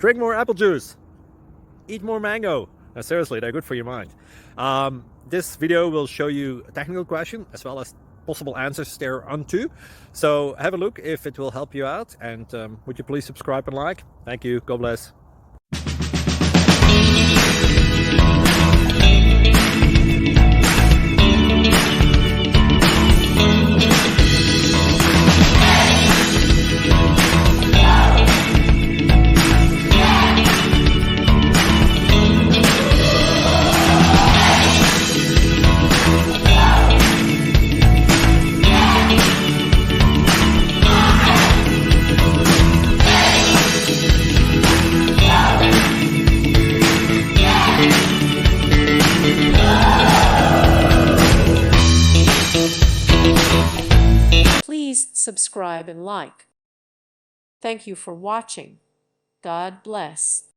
Drink more apple juice. Eat more mango. No, seriously, they're good for your mind. This video will show you a technical question as well as possible answers thereunto. So have a look if it will help you out, and would you please subscribe and like? Thank you. God bless. Please subscribe and like. Thank you for watching. God bless.